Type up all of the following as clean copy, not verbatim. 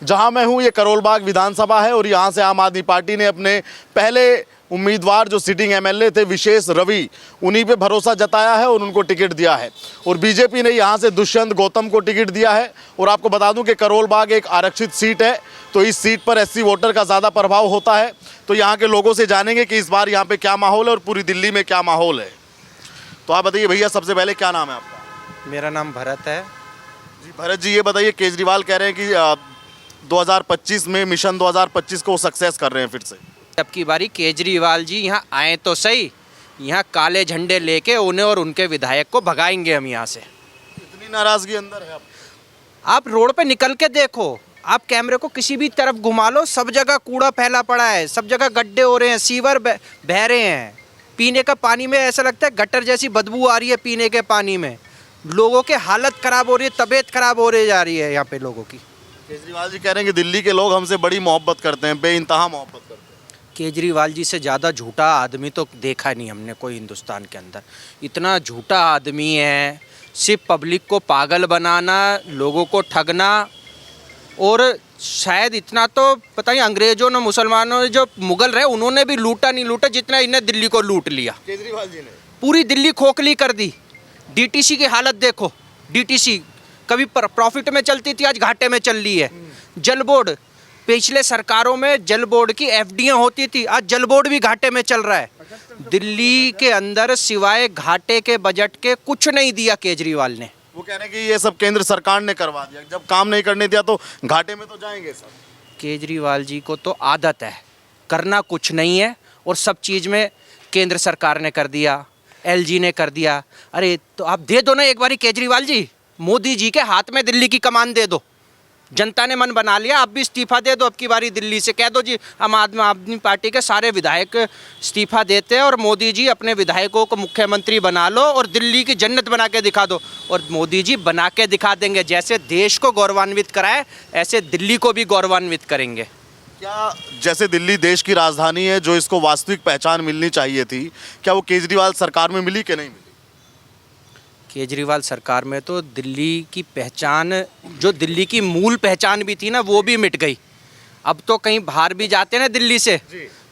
जहां मैं हूं ये करोल बाग विधानसभा है और यहां से आम आदमी पार्टी ने अपने पहले उम्मीदवार जो सिटिंग एमएलए थे विशेष रवि, उन्हीं पे भरोसा जताया है और उनको टिकट दिया है। और बीजेपी ने यहां से दुष्यंत गौतम को टिकट दिया है। और आपको बता दूं कि करोल बाग एक आरक्षित सीट है, तो इस सीट पर एससी वोटर का ज़्यादा प्रभाव होता है। तो यहाँ के लोगों से जानेंगे कि इस बार यहाँ पे क्या माहौल है और पूरी दिल्ली में क्या माहौल है। तो आप बताइए भैया, सबसे पहले क्या नाम है आपका? मेरा नाम भरत है। जी भरत जी, ये बताइए, केजरीवाल कह रहे हैं कि 2025 में मिशन 2025 को सक्सेस कर रहे हैं फिर से। अब की बारी केजरीवाल जी यहाँ आए तो सही, यहाँ काले झंडे लेके उन्हें और उनके विधायक को भगाएंगे हम यहाँ से। इतनी नाराजगी अंदर है आप रोड पे निकल के देखो, आप कैमरे को किसी भी तरफ घुमा लो, सब जगह कूड़ा फैला पड़ा है, सब जगह गड्ढे हो रहे हैं, सीवर बह रहे हैं। पीने का पानी में ऐसा लगता है गटर जैसी बदबू आ रही है पीने के पानी में। लोगों के हालत ख़राब हो रही है, तबीयत ख़राब हो रही जा रही है यहाँ पे लोगों की। केजरीवाल जी कह रहे हैं कि दिल्ली के लोग हमसे बड़ी मोहब्बत करते हैं, बेइंतहा मोहब्बत करते हैं। केजरीवाल जी से ज़्यादा झूठा आदमी तो देखा नहीं हमने कोई हिंदुस्तान के अंदर। इतना झूठा आदमी है, सिर्फ पब्लिक को पागल बनाना, लोगों को ठगना। और शायद इतना तो पता नहीं, अंग्रेज़ों ने, मुसलमानों ने, जो मुगल रहे उन्होंने भी लूटा नहीं लूटा जितना इन्हें दिल्ली को लूट लिया। केजरीवाल जी ने पूरी दिल्ली खोखली कर दी। डीटीसी की हालत देखो, डीटीसी कभी प्रॉफिट में चलती थी, आज घाटे में चल रही है। जल बोर्ड, पिछले सरकारों में जल बोर्ड की एफडीआं होती थी, आज जल बोर्ड भी घाटे में चल रहा है। दिल्ली के अंदर सिवाय घाटे के बजट के कुछ नहीं दिया केजरीवाल ने। वो कह रहे हैं कि ये सब केंद्र सरकार ने करवा दिया, जब काम नहीं करने दिया तो घाटे में तो जाएंगे सब। केजरीवाल जी को तो आदत है, करना कुछ नहीं है और सब चीज़ में केंद्र सरकार ने कर दिया, एलजी ने कर दिया। अरे तो आप दे दो ना एक बारी केजरीवाल जी, मोदी जी के हाथ में दिल्ली की कमान दे दो। जनता ने मन बना लिया, आप भी इस्तीफा दे दो अब की बारी दिल्ली से। कह दो जी हम आदमी पार्टी के सारे विधायक इस्तीफा देते हैं और मोदी जी अपने विधायकों को मुख्यमंत्री बना लो और दिल्ली की जन्नत बना के दिखा दो। और मोदी जी बना के दिखा देंगे, जैसे देश को गौरवान्वित कराए ऐसे दिल्ली को भी गौरवान्वित करेंगे। क्या जैसे दिल्ली देश की राजधानी है, जो इसको वास्तविक पहचान मिलनी चाहिए थी, क्या वो केजरीवाल सरकार में मिली कि नहीं मिली? केजरीवाल सरकार में तो दिल्ली की पहचान, जो दिल्ली की मूल पहचान भी थी ना, वो भी मिट गई। अब तो कहीं बाहर भी जाते हैं ना दिल्ली से,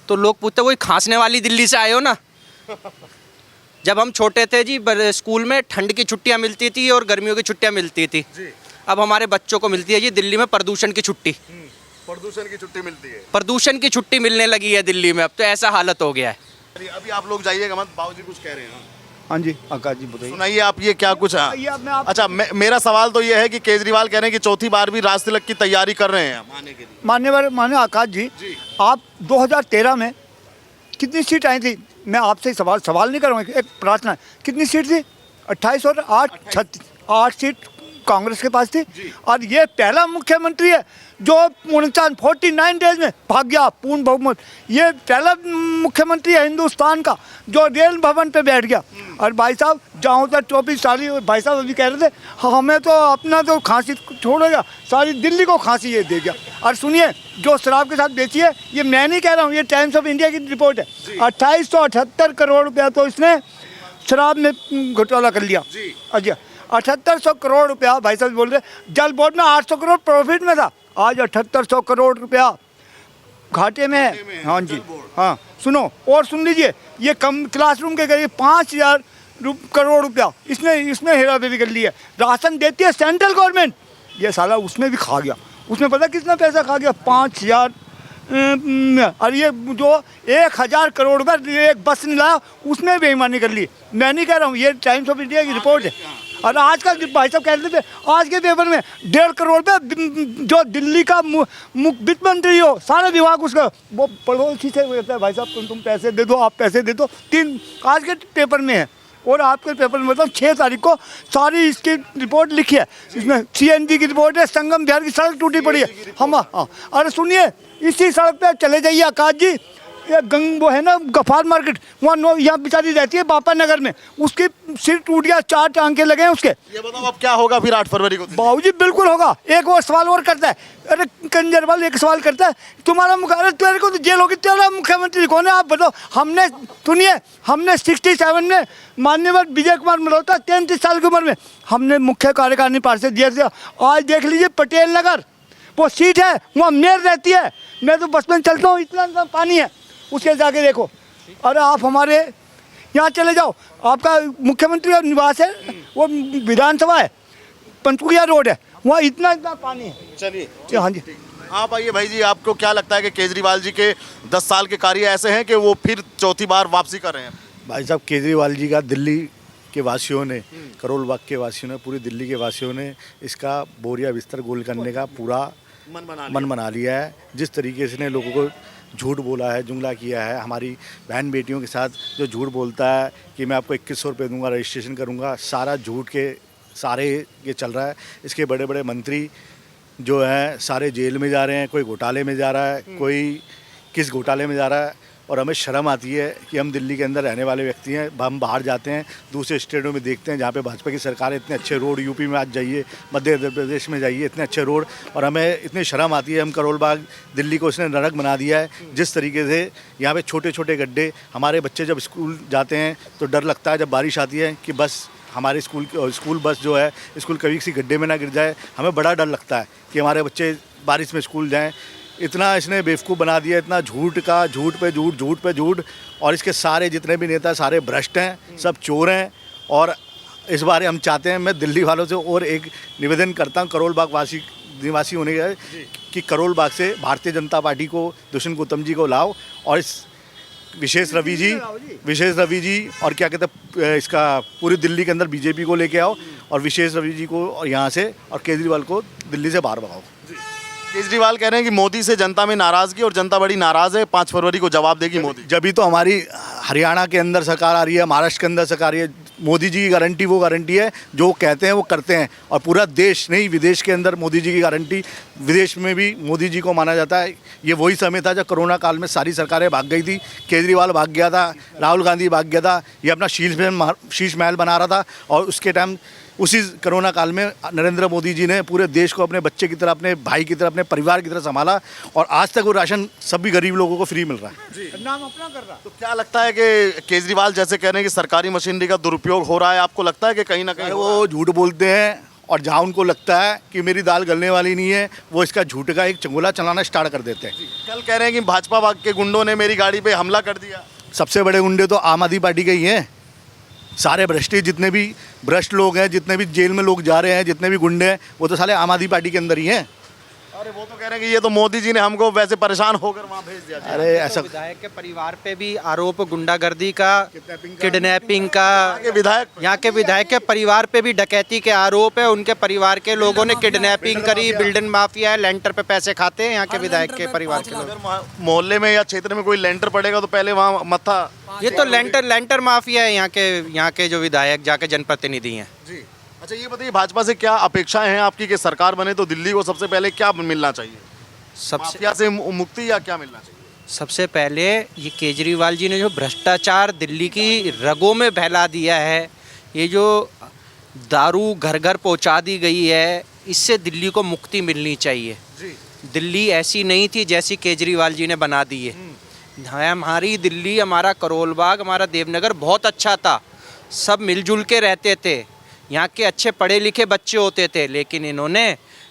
तो लोग पूछते वही खांसने वाली दिल्ली से आए हो ना। जब हम छोटे थे जी, स्कूल में ठंड की छुट्टियां मिलती थी और गर्मियों की छुट्टियां मिलती थी। अब हमारे बच्चों को मिलती है जी दिल्ली में प्रदूषण की छुट्टी। प्रदूषण की छुट्टी मिलती है, प्रदूषण की छुट्टी मिलने लगी है दिल्ली में। अब तो ऐसा हालत हो गया है। अभी आप लोग जाइएगा मत, बाबूजी कुछ कह रहे हैं। हाँ जी आकाश जी बताइए। सुनाइए आप, ये क्या कुछ है? अच्छा, मेरा सवाल तो ये है कि केजरीवाल कह रहे हैं कि चौथी बार भी राज तिलक की तैयारी कर रहे हैं आने के लिए। माने आकाश जी, आप 2013 में कितनी सीट आई थी? मैं आपसे सवाल नहीं करूँगा, एक प्रार्थना है। कितनी सीट थी? 28 और 8 सीट कांग्रेस के पास थी। और ये पहला मुख्यमंत्री है जो 49 डेज में भाग गया पूर्ण बहुमत। ये पहला मुख्यमंत्री है हिंदुस्तान का जो रेल भवन पे बैठ गया। और भाई साहब, जहाँ तक 24 साल भाई साहब अभी कह रहे थे, हमें तो अपना तो खांसी छोड़ेगा, सारी दिल्ली को खांसी ये दे गया। और सुनिए, जो शराब के साथ बेची है, ये मैं नहीं कह रहा हूँ, ये टाइम्स ऑफ इंडिया की रिपोर्ट है। 2878 करोड़ रुपया तो इसने शराब में घोटाला कर लिया। अच्छा, 7800 करोड़ रुपया भाई साहब बोल रहे। जल बोर्ड में 800 करोड़ प्रॉफिट में था, आज 7800 करोड़ रुपया घाटे में है। हाँ जी, हाँ सुनो और सुन लीजिए, ये कम क्लासरूम के करीब 5000 करोड़ रुपया इसमें हेरा फेरी कर ली है। राशन देती है सेंट्रल गवर्नमेंट, ये साला उसमें भी खा गया। उसमें पता कितना पैसा खा गया? 5000। और ये जो 1000 करोड़ रुपये एक बस नहीं लाया, उसमें बेईमानी कर ली। मैं नहीं कह रहा हूँ, ये टाइम्स ऑफ इंडिया की रिपोर्ट है। और आज का भाई साहब कह रहे थे, आज के पेपर में 1.5 करोड़ पे जो दिल्ली का वित्त मंत्री हो, सारे विभाग उसका वो पड़ोसी से कहता है, भाई साहब तुम पैसे दे दो, आप पैसे दे दो। 3 आज के पेपर में है। और आपके पेपर में मतलब 6 तारीख को सारी इसकी रिपोर्ट लिखी है। इसमें सीएनजी की रिपोर्ट है, संगम बिहार की सड़क टूटी पड़ी है। हम हाँ, अरे सुनिए, इसी सड़क पे चले जाइए आकाश जी, ये वो है ना गफार मार्केट, वहाँ यहाँ बेचारी रहती है बापा नगर में, उसकी सिर टूट गया, 4 टांके लगे हैं उसके। ये बताओ अब क्या होगा फिर 8 फरवरी को? बाबूजी बिल्कुल होगा। एक और सवाल और करता है, अरे कंजरवाल एक सवाल करता है, तुम्हारा तेरे को तो जेल होगी, तेरा मुख्यमंत्री कौन है आप बताओ? हमने सुनिए, हमने 67 में माननीय विजय कुमार मल्होत्रा 33 साल की उम्र में हमने मुख्य कार्यकारिणी पार्षद दिया था। आज देख लीजिए पटेल नगर वो सीट है, वहाँ मेयर रहती है। मैं तो बस में चलता हूँ, इतना इतना पानी है, उसके जाके देखो। अरे आप हमारे यहाँ चले जाओ, आपका मुख्यमंत्री का निवास है, वो विधानसभा है, पंचकुला रोड है, वहाँ इतना इतना पानी है। चलिए हाँ जी। आप आइए भाई जी, आपको क्या लगता है कि केजरीवाल जी के 10 साल के कार्य ऐसे हैं कि वो फिर चौथी बार वापसी कर रहे हैं? भाई साहब, केजरीवाल जी का दिल्ली के वासियों ने, करोल बाग के वासियों ने, पूरी दिल्ली के वासियों ने इसका बोरिया बिस्तर गोल करने का पूरा मन बना लिया है। जिस तरीके से इसने लोगों को झूठ बोला है, जुमला किया है, हमारी बहन बेटियों के साथ जो झूठ बोलता है कि मैं आपको 2100 रुपये दूंगा, रजिस्ट्रेशन करूंगा, सारा झूठ के सारे ये चल रहा है। इसके बड़े बड़े मंत्री जो हैं सारे जेल में जा रहे हैं, कोई घोटाले में जा रहा है, कोई किस घोटाले में जा रहा है। और हमें शर्म आती है कि हम दिल्ली के अंदर रहने वाले व्यक्ति हैं, हम बाहर जाते हैं, दूसरे स्टेटों में देखते हैं जहाँ पे भाजपा की सरकार है, इतने अच्छे रोड, यूपी में आज जाइए, मध्य प्रदेश में जाइए, इतने अच्छे रोड, और हमें इतनी शर्म आती है। हम करोल बाग दिल्ली को इसने नरक बना दिया है। जिस तरीके से यहाँ पे छोटे छोटे गड्ढे, हमारे बच्चे जब स्कूल जाते हैं तो डर लगता है जब बारिश आती है कि बस हमारे स्कूल बस जो है स्कूल कभी किसी गड्ढे में ना गिर जाए। हमें बड़ा डर लगता है कि हमारे बच्चे बारिश में स्कूल जाएं। इतना इसने बेवकूफ़ बना दिया, इतना झूठ पे झूठ। और इसके सारे जितने भी नेता सारे भ्रष्ट हैं, सब चोर हैं। और इस बार हम चाहते हैं, मैं दिल्ली वालों से और एक निवेदन करता हूँ, करोल बाग निवासी होने का, कि करोल बाग से भारतीय जनता पार्टी को, दुष्यंत गौतम जी को लाओ, और इस विशेष रवि जी और क्या कहते हैं इसका पूरी दिल्ली के अंदर बीजेपी को लेके आओ, और विशेष रवि जी को और यहाँ से, और केजरीवाल को दिल्ली से बाहर भगाओ। केजरीवाल कह रहे हैं कि मोदी से जनता में नाराजगी, और जनता बड़ी नाराज है, 5 फरवरी को जवाब देगी मोदी। जब तो हमारी हरियाणा के अंदर सरकार आ रही है, महाराष्ट्र के अंदर सरकार आ रही है। मोदी जी की गारंटी वो गारंटी है, जो कहते हैं वो करते हैं। और पूरा देश नहीं, विदेश के अंदर मोदी जी की गारंटी, विदेश में भी मोदी जी को माना जाता है। ये वही समय था जब कोरोना काल में सारी सरकारें भाग गई थी, केजरीवाल भाग गया था, राहुल गांधी भाग गया था, ये अपना शीश महल बना रहा था। और उसके टाइम उसी कोरोना काल में नरेंद्र मोदी जी ने पूरे देश को अपने बच्चे की तरह, अपने भाई की तरह, अपने परिवार की तरह संभाला, और आज तक वो राशन सभी गरीब लोगों को फ्री मिल रहा है। नाम अपना कर रहा। तो क्या लगता है कि केजरीवाल जैसे कह रहे हैं कि सरकारी मशीनरी का दुरुपयोग हो रहा है, आपको लगता है कि कहीं ना कहीं वो झूठ बोलते हैं, और जहाँ उनको लगता है कि मेरी दाल गलने वाली नहीं है, वो इसका झूठ का एक चंगुला चलाना स्टार्ट कर देते हैं। कल कह रहे हैं कि भाजपा के गुंडों ने मेरी गाड़ी पे हमला कर दिया। सबसे बड़े गुंडे तो आम आदमी पार्टी के ही हैं। सारे भ्रष्टी, जितने भी भ्रष्ट लोग हैं, जितने भी जेल में लोग जा रहे हैं, जितने भी गुंडे हैं, वो तो साले आम आदमी पार्टी के अंदर ही हैं। अरे वो तो कह रहे हैं कि ये तो मोदी जी ने हमको वैसे परेशान होकर वहाँ भेज दिया। अरे ऐसा विधायक के परिवार पे भी आरोप गुंडागर्दी का, किडनैपिंग का, यहाँ के विधायक के परिवार पे भी डकैती के आरोप है। उनके परिवार के लोगों ने किडनैपिंग करी, बिल्डन माफिया है, लेंटर पे पैसे खाते हैं यहाँ के विधायक के परिवार के लोग। अगर मोहल्ले में या क्षेत्र में कोई लेंटर पड़ेगा तो पहले वहाँ मत्था। ये तो लेंटर माफिया है यहाँ के जो विधायक जाके जनप्रतिनिधि हैं। जी अच्छा, ये बताइए भाजपा से क्या अपेक्षाएं हैं आपकी कि सरकार बने तो दिल्ली को सबसे पहले क्या मिलना चाहिए? माफिया से मुक्ति या क्या मिलना चाहिए? सबसे पहले ये केजरीवाल जी ने जो भ्रष्टाचार दिल्ली की रगों में फैला दिया है, ये जो दारू घर घर पहुंचा दी गई है, इससे दिल्ली को मुक्ति मिलनी चाहिए। दिल्ली ऐसी नहीं थी जैसी केजरीवाल जी ने बना दी है। हमारी दिल्ली, हमारा करोल बाग, हमारा देवनगर बहुत अच्छा था, सब मिलजुल के रहते थे, यहाँ के अच्छे पढ़े लिखे बच्चे होते थे। लेकिन इन्होंने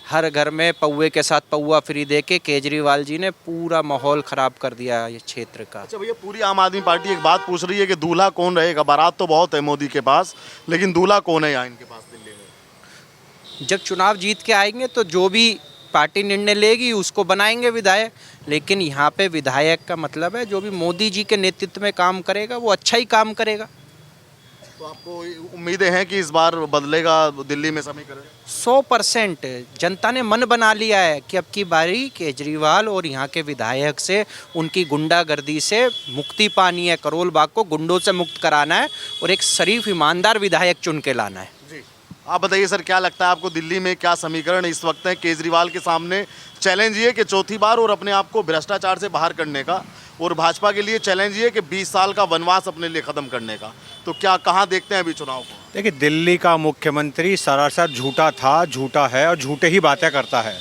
हर घर में पौवे के साथ पौवा फ्री दे के केजरीवाल जी ने पूरा माहौल ख़राब कर दिया ये क्षेत्र का। अच्छा भैया, पूरी आम आदमी पार्टी एक बात पूछ रही है कि दूल्हा कौन रहेगा? बारात तो बहुत है मोदी के पास, लेकिन दूल्हा कौन है यहाँ इनके पास दिल्ली में? जब चुनाव जीत के आएंगे तो जो भी पार्टी निर्णय लेगी उसको बनाएंगे विधायक। लेकिन यहाँ पे विधायक का मतलब है जो भी मोदी जी के नेतृत्व में काम करेगा वो अच्छा ही काम करेगा। तो आपको उम्मीदें हैं कि इस बार बदलेगा दिल्ली में समीकरण? 100% जनता ने मन बना लिया है कि अब की बारी केजरीवाल और यहाँ के विधायक से, उनकी गुंडागर्दी से मुक्ति पानी है। करोल बाग को गुंडों से मुक्त कराना है और एक शरीफ ईमानदार विधायक चुन के लाना है। जी आप बताइए सर, क्या लगता है आपको दिल्ली में क्या समीकरण इस वक्त है? केजरीवाल के सामने चैलेंज ये कि चौथी बार और अपने आप को भ्रष्टाचार से बाहर करने का, और भाजपा के लिए चैलेंज ये कि 20 साल का वनवास अपने लिए ख़त्म करने का। तो क्या कहाँ देखते हैं अभी चुनाव को? देखिए, दिल्ली का मुख्यमंत्री सरासर झूठा था, झूठा है और झूठे ही बातें करता है।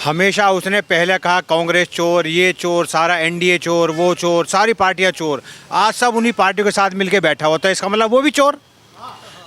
हमेशा उसने पहले कहा कांग्रेस चोर, ये चोर, सारा एनडीए चोर, वो चोर, सारी पार्टियां चोर। आज सब उन्हीं पार्टियों के साथ मिलके बैठा होता है, इसका मतलब वो भी चोर।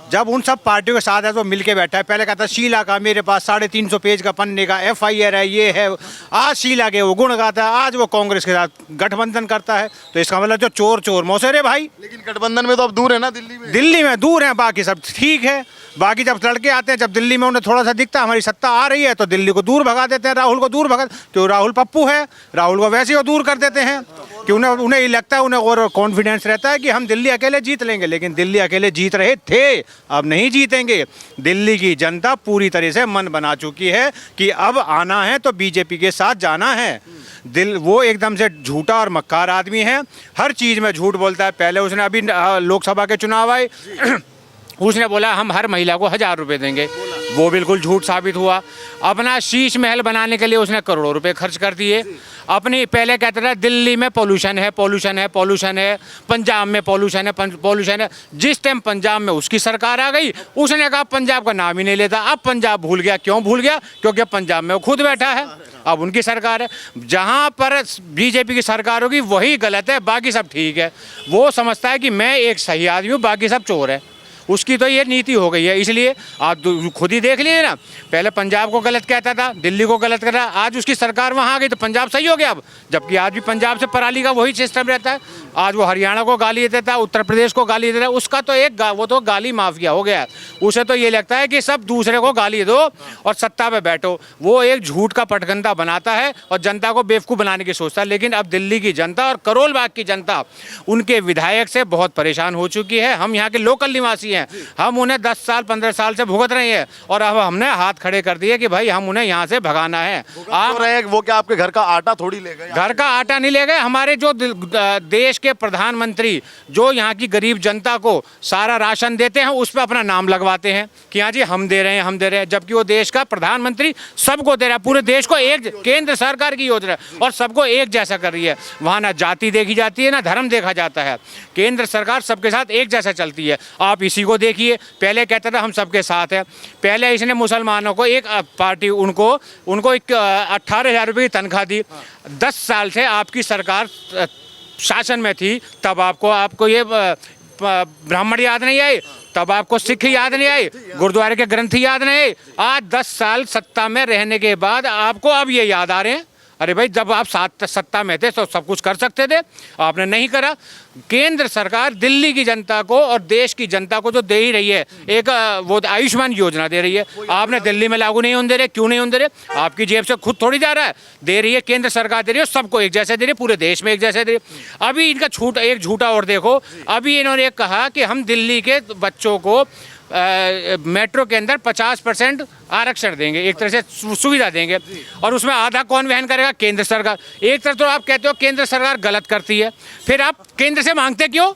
जब उन सब पार्टियों के साथ है तो मिलके बैठा है। पहले कहता शीला का मेरे पास 350 पेज का पन्ने का FIR है, ये है। आज शीला के वो गुण गाता है, आज वो कांग्रेस के साथ गठबंधन करता है। तो इसका मतलब जो चोर चोर मौसेरे भाई। लेकिन गठबंधन में तो अब दूर है ना, दिल्ली में दूर हैं, बाकी सब ठीक है। बाकी जब लड़के आते हैं, जब दिल्ली में उन्हें थोड़ा सा दिखता है हमारी सत्ता आ रही है तो दिल्ली को दूर भगा देते हैं, राहुल को दूर भगा। क्यों? राहुल पप्पू है, राहुल को वैसे ही वो दूर कर देते हैं कि उन्हें ये लगता है, उन्हें और कॉन्फिडेंस रहता है कि हम दिल्ली अकेले जीत लेंगे। लेकिन दिल्ली अकेले जीत रहे थे, अब नहीं जीतेंगे। दिल्ली की जनता पूरी तरह से मन बना चुकी है कि अब आना है तो बीजेपी के साथ जाना है। वो एकदम से झूठा और मक्कार आदमी है, हर चीज़ में झूठ बोलता है। पहले उसने अभी लोकसभा के चुनाव आए उसने बोला हम हर महिला को 1000 रुपये देंगे, वो बिल्कुल झूठ साबित हुआ। अपना शीश महल बनाने के लिए उसने करोड़ों रुपए खर्च कर दिए। अपनी पहले कहता था दिल्ली में पॉल्यूशन है, पॉल्यूशन है, पॉल्यूशन है, पंजाब में पॉल्यूशन है, पॉल्यूशन है। जिस टाइम पंजाब में उसकी सरकार आ गई उसने कहा पंजाब का नाम ही नहीं लेता। अब पंजाब भूल गया। क्यों भूल गया? क्योंकि पंजाब में वो खुद बैठा है, अब उनकी सरकार है। जहाँ पर बीजेपी की सरकार होगी वही गलत है, बाकी सब ठीक है। वो समझता है कि मैं एक सही आदमी हूँ, बाकी सब चोर है। उसकी तो ये नीति हो गई है। इसलिए आप खुद ही देख लीजिए ना, पहले पंजाब को गलत कहता था, दिल्ली को गलत कहता, आज उसकी सरकार वहाँ आ गई तो पंजाब सही हो गया अब। जबकि आज भी पंजाब से पराली का वही सिस्टम रहता है। आज वो हरियाणा को गाली देता है, उत्तर प्रदेश को गाली देता है। उसका तो वो तो गाली माफिया हो गया है। उसे तो ये लगता है कि सब दूसरे को गाली दो और सत्ता पे बैठो। वो एक झूठ का पटकंधा बनाता है और जनता को बेवकूफ़ बनाने की सोचता है। लेकिन अब दिल्ली की जनता और करोल बाग की जनता उनके विधायक से बहुत परेशान हो चुकी है। हम यहाँ के लोकल निवासी, हम उन्हें 10 साल 15 साल से भुगत रहे हैं और अब हमने हाथ खड़े कर दिए कि भाई हम उन्हें यहाँ से भगाना है। आप रहे वो क्या आपके घर का आटा थोड़ी ले गए? घर का आटा नहीं ले गए। हमारे जो देश के प्रधानमंत्री जो यहाँ की गरीब जनता को सारा राशन देते हैं उस पर अपना नाम लगवाते हैं कि हाँ जी हम दे रहे हैं, हम दे रहे हैं। जबकि वो देश का प्रधानमंत्री सबको दे रहा है, पूरे देश को एक केंद्र सरकार की योजना है और सबको एक जैसा कर रही है। वहाँ ना जाति देखी जाती है ना धर्म देखा जाता है। केंद्र सरकार सबके साथ एक जैसा चलती है। आप इसी को देखिए, पहले कहता था हम सबके साथ है। पहले इसने मुसलमानों को एक पार्टी उनको 18,000 रुपये की तनख्वाह दी। 10 साल से आपकी सरकार शासन में थी, तब आपको ये ब्राह्मण याद नहीं आए, तब आपको सिख याद नहीं आए, गुरुद्वारे के ग्रंथ याद नहीं आए। आज 10 साल सत्ता में रहने के बाद आपको अब ये याद आ रहे हैं। अरे भाई जब आप सत्ता में थे तो सब कुछ कर सकते थे, आपने नहीं करा। केंद्र सरकार दिल्ली की जनता को और देश की जनता को जो दे ही रही है, एक वो आयुष्मान योजना दे रही है, आपने दिल्ली में लागू नहीं होने दे रहे। क्यों नहीं होने दे रहे? आपकी जेब से खुद थोड़ी जा रहा है, दे रही है केंद्र सरकार, दे रही है, सबको एक जैसे दे रही है, पूरे देश में एक जैसे दे रही है। अभी इनका एक झूठा और देखो, अभी इन्होंने कहा कि हम दिल्ली के बच्चों को मेट्रो के अंदर 50% आरक्षण देंगे, एक तरह से सुविधा देंगे, और उसमें आधा कौन वहन करेगा? केंद्र सरकार। एक तरफ तो आप कहते हो केंद्र सरकार गलत करती है, फिर आप केंद्र से मांगते क्यों?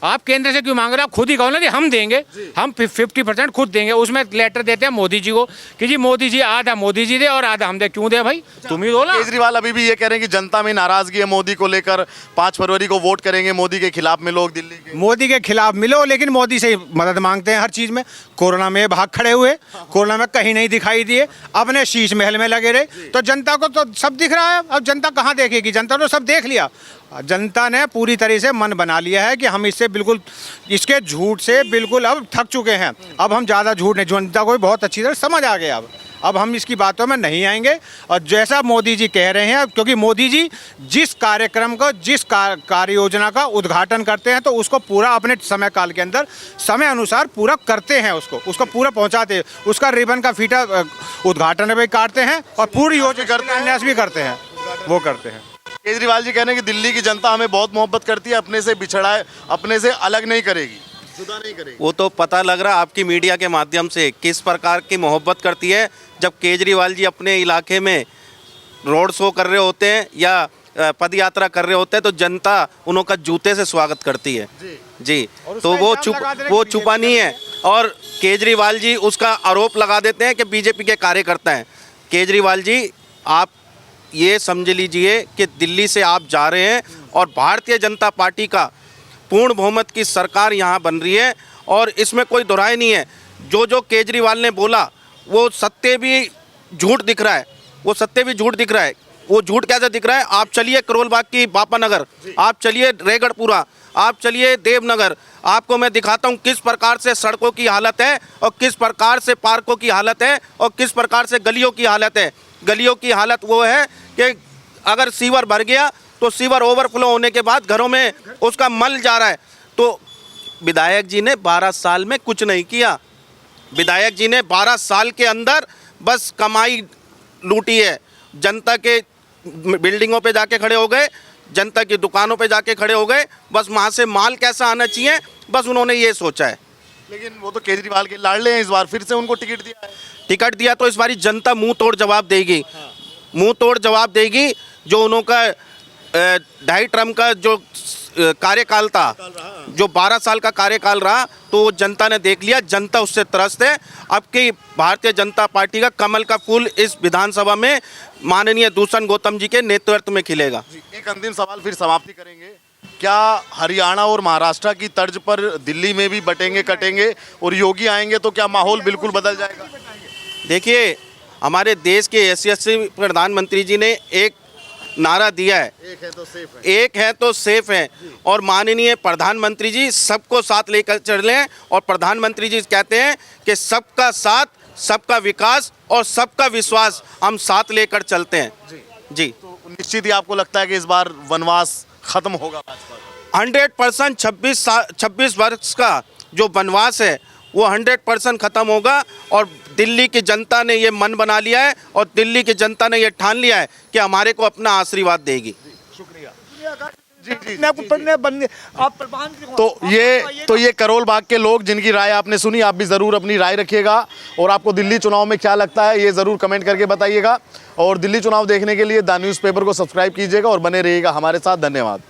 आप केंद्र से क्यों मांग रहे हो? आप खुद ही कहो ना कि हम देंगे, हम 50% खुद देंगे। उसमें लेटर देते हैं मोदी जी को कि जी मोदी जी आधा मोदी जी दे और आधा हम दे। क्यों दे भाई? तुम ही दो ना। केजरीवाल अभी भी ये कह रहे हैं कि जनता में नाराजगी है मोदी को लेकर, 5 फरवरी को वोट करेंगे मोदी के खिलाफ में लोग दिल्ली के। मोदी के खिलाफ मिलो, लेकिन मोदी से मदद मांगते हैं हर चीज़ में। कोरोना में भाग खड़े हुए, कोरोना में कहीं नहीं दिखाई दिए, अपने शीश महल में लगे रहे। तो जनता को तो सब दिख रहा है। अब जनता कहाँ देखेगी? जनता ने सब देख लिया। जनता ने पूरी तरह से मन बना लिया है कि हम इससे बिल्कुल, इसके झूठ से बिल्कुल अब थक चुके हैं। अब हम ज़्यादा झूठ नहीं, जनता को भी बहुत अच्छी तरह समझ आ गया। अब हम इसकी बातों में नहीं आएंगे। और जैसा मोदी जी कह रहे हैं, क्योंकि मोदी जी जिस कार्यक्रम को, जिस कार्य योजना का उद्घाटन करते हैं तो उसको पूरा अपने समय काल के अंदर समय अनुसार पूरा करते हैं, उसको पूरा पहुंचाते हैं। उसका रिबन का फीता उद्घाटन भी काटते हैं और पूरी योजना करते भी करते हैं, वो करते हैं। केजरीवाल जी कह रहे हैं कि दिल्ली की जनता हमें बहुत मोहब्बत करती है, अपने से बिछड़ा है, अपने से अलग नहीं करेगी, जुदा नहीं करेगी। वो तो पता लग रहा आपकी मीडिया के माध्यम से किस प्रकार की मोहब्बत करती है। जब केजरीवाल जी अपने इलाके में रोड शो कर रहे होते हैं या पद यात्रा कर रहे होते हैं तो जनता उनका जूते से स्वागत करती है जी। तो वो छुपा नहीं है। और केजरीवाल जी उसका आरोप लगा देते हैं कि बीजेपी के कार्यकर्ता हैं। केजरीवाल जी आप ये समझ लीजिए कि दिल्ली से आप जा रहे हैं और भारतीय जनता पार्टी का पूर्ण बहुमत की सरकार यहाँ बन रही है और इसमें कोई दोहराई नहीं है। जो केजरीवाल ने बोला वो सत्य भी झूठ दिख रहा है, वो सत्य भी झूठ दिख रहा है। वो झूठ कैसे दिख रहा है? आप चलिए करोल बाग की बापा नगर, आप चलिए रेगढ़पुरा, आप चलिए देवनगर, आपको मैं दिखाता हूँ किस प्रकार से सड़कों की हालत है और किस प्रकार से पार्कों की हालत है और किस प्रकार से गलियों की हालत है। गलियों की हालत वो है कि अगर सीवर भर गया तो सीवर ओवरफ्लो होने के बाद घरों में उसका मल जा रहा है। तो विधायक जी ने 12 साल में कुछ नहीं किया। विधायक जी ने 12 साल के अंदर बस कमाई लूटी है। जनता के बिल्डिंगों पे जाके खड़े हो गए, जनता की दुकानों पे जाके खड़े हो गए, बस वहाँ से माल कैसा आना चाहिए बस उन्होंने ये सोचा है। लेकिन वो तो केजरीवाल के लाडले हैं, इस बार फिर से उनको टिकट दिया है। टिकट दिया तो इस बारी जनता मुंह तोड़ जवाब देगी। मुंह तोड़ जवाब देगी। जो उनका 2.5 टर्म का जो कार्यकाल था, जो 12 साल का कार्यकाल रहा, तो वो जनता ने देख लिया। जनता उससे त्रस्त है। अब की भारतीय जनता पार्टी का कमल का फूल इस विधानसभा में माननीय दूषण गौतम जी के नेतृत्व में खिलेगा। एक अंतिम सवाल फिर समाप्ति करेंगे। क्या हरियाणा और महाराष्ट्र की तर्ज पर दिल्ली में भी बटेंगे कटेंगे और योगी आएंगे तो क्या माहौल बिल्कुल बदल जाएगा? देखिए, हमारे देश के यशस्वी प्रधानमंत्री जी ने एक नारा दिया है, एक है तो सेफ है। एक है तो सेफ है। और माननीय प्रधानमंत्री जी सबको साथ लेकर चलें। और प्रधानमंत्री जी कहते हैं कि सबका साथ, सबका विकास और सबका विश्वास हम साथ लेकर चलते हैं। जी तो निश्चित ही आपको लगता है कि इस बार वनवास खत्म होगा भाजपा का? 100% 26 वर्ष का जो वनवास है वो 100% ख़त्म होगा। और दिल्ली की जनता ने ये मन बना लिया है और दिल्ली की जनता ने ये ठान लिया है कि हमारे को अपना आशीर्वाद देगी। तो ये करोल बाग के लोग जिनकी राय आपने सुनी, आप भी ज़रूर अपनी राय रखिएगा। और आपको दिल्ली चुनाव में क्या लगता है ये ज़रूर कमेंट करके बताइएगा। और दिल्ली चुनाव देखने के लिए द न्यूज़पेपर को सब्सक्राइब कीजिएगा और बने रहिएगा हमारे साथ। धन्यवाद।